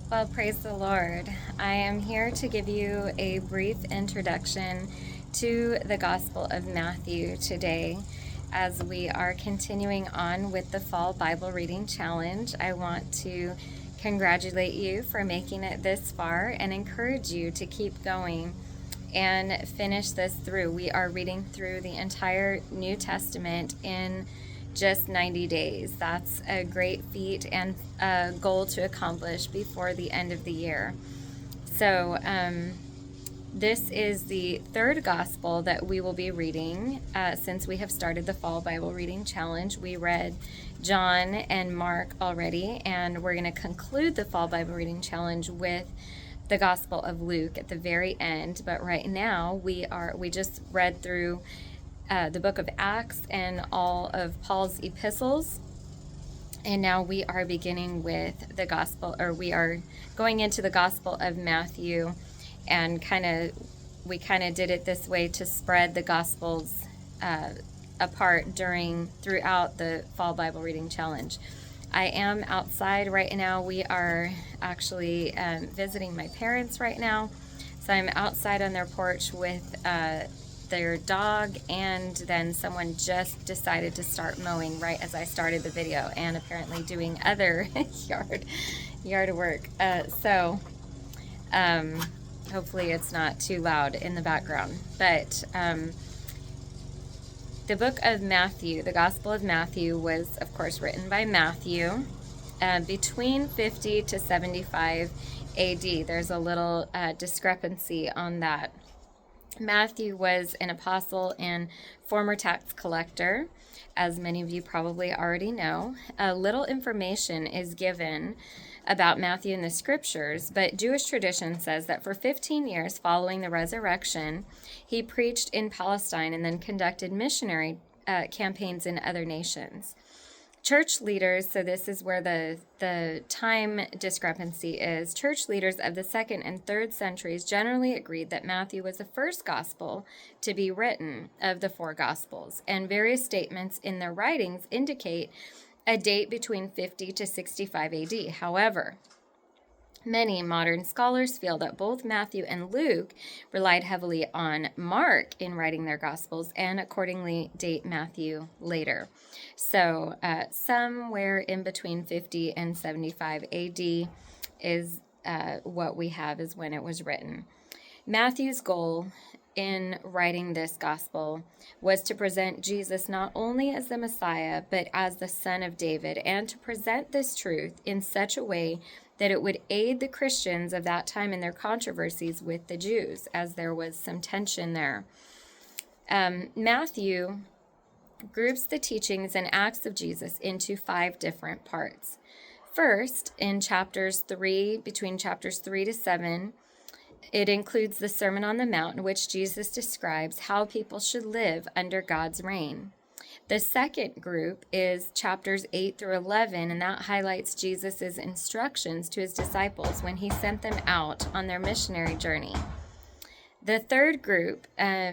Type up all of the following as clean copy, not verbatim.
Well, praise the Lord. I am here to give you a brief introduction to the Gospel of Matthew today. As we are continuing on with the Fall Bible Reading Challenge, I want to congratulate you for making it this far and encourage you to keep going and finish this through. We are reading through the entire New Testament in just 90 days. That's a great feat and a goal to accomplish before the end of the year. So, this is the third gospel that we will be reading since we have started the Fall Bible Reading Challenge. We read John and Mark already, and we're going to conclude the Fall Bible Reading Challenge with the Gospel of Luke at the very end. But right now we just read through the book of Acts and all of Paul's epistles. And now we are beginning with the gospel, or we are going into the Gospel of Matthew, and we kind of did it this way to spread the gospels apart throughout the Fall Bible Reading Challenge. I am outside right now. We are actually visiting my parents right now. So I'm outside on their porch with their dog, and then someone just decided to start mowing right as I started the video, and apparently doing other yard work. Hopefully it's not too loud in the background. But the book of Matthew, the Gospel of Matthew, was of course written by Matthew between 50 to 75 AD. There's a little discrepancy on that. Matthew was an apostle and former tax collector, as many of you probably already know. Little information is given about Matthew in the scriptures, but Jewish tradition says that for 15 years following the resurrection, he preached in Palestine and then conducted missionary campaigns in other nations. Church leaders, so this is where the time discrepancy is. Church leaders of the 2nd and 3rd centuries generally agreed that Matthew was the first gospel to be written of the 4 gospels, and various statements in their writings indicate a date between 50 to 65 AD. However, many modern scholars feel that both Matthew and Luke relied heavily on Mark in writing their Gospels, and accordingly date Matthew later. So somewhere in between 50 and 75 AD is what we have is when it was written. Matthew's goal in writing this gospel was to present Jesus not only as the Messiah, but as the Son of David, and to present this truth in such a way that it would aid the Christians of that time in their controversies with the Jews, as there was some tension there. Matthew groups the teachings and acts of Jesus into 5 different parts. First, in between chapters 3 to 7, it includes the Sermon on the Mount, in which Jesus describes how people should live under God's reign. The second group is chapters 8 through 11, and that highlights Jesus' instructions to his disciples when he sent them out on their missionary journey. The third group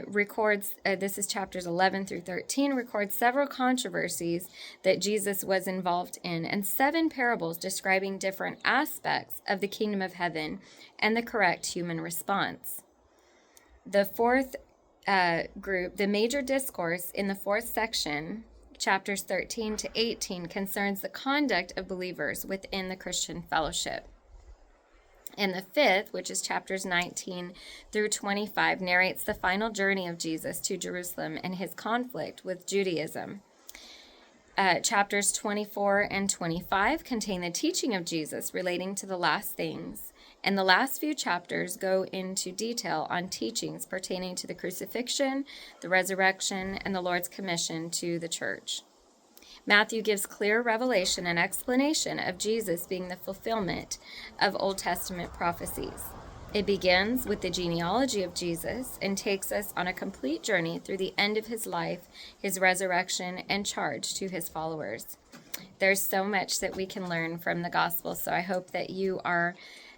records, this is chapters 11 through 13, records several controversies that Jesus was involved in, and 7 parables describing different aspects of the kingdom of heaven and the correct human response. The fourth group, the major discourse in the 4th section, chapters 13 to 18, concerns the conduct of believers within the Christian fellowship. And the 5th, which is chapters 19 through 25, narrates the final journey of Jesus to Jerusalem and his conflict with Judaism. Chapters 24 and 25 contain the teaching of Jesus relating to the last things, and the last few chapters go into detail on teachings pertaining to the crucifixion, the resurrection, and the Lord's commission to the church. Matthew gives clear revelation and explanation of Jesus being the fulfillment of Old Testament prophecies. It begins with the genealogy of Jesus and takes us on a complete journey through the end of his life, his resurrection, and charge to his followers. There's so much that we can learn from the gospel, so I hope that you are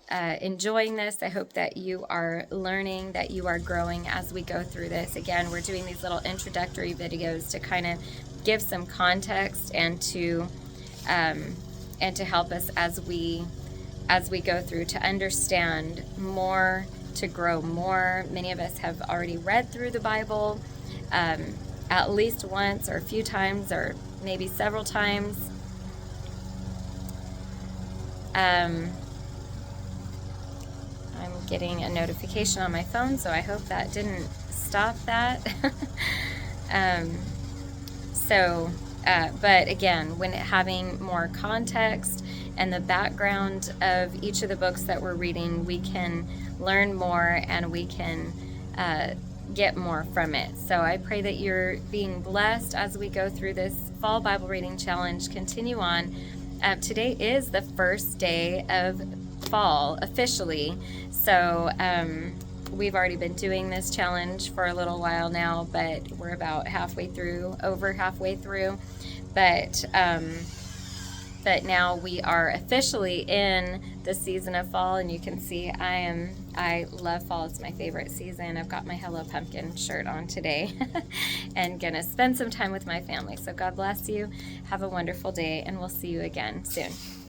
enjoying this. I hope that you are learning, that you are growing as we go through this. Again, we're doing these little introductory videos to kind of give some context and to help us as we as we go through to understand more, to grow more. Many of us have already read through the Bible at least once or a few times or maybe several times. I'm getting a notification on my phone, so I hope that didn't stop that. But again, when having more context and the background of each of the books that we're reading, we can learn more and we can get more from it. So I pray that you're being blessed as we go through this Fall Bible Reading Challenge. Continue on. Today is the first day of fall officially. So we've already been doing this challenge for a little while now, but we're about over halfway through. But now we are officially in the season of fall, and you can see I love fall. It's my favorite season. I've got my Hello Pumpkin shirt on today and gonna spend some time with my family. So God bless you. Have a wonderful day, and we'll see you again soon.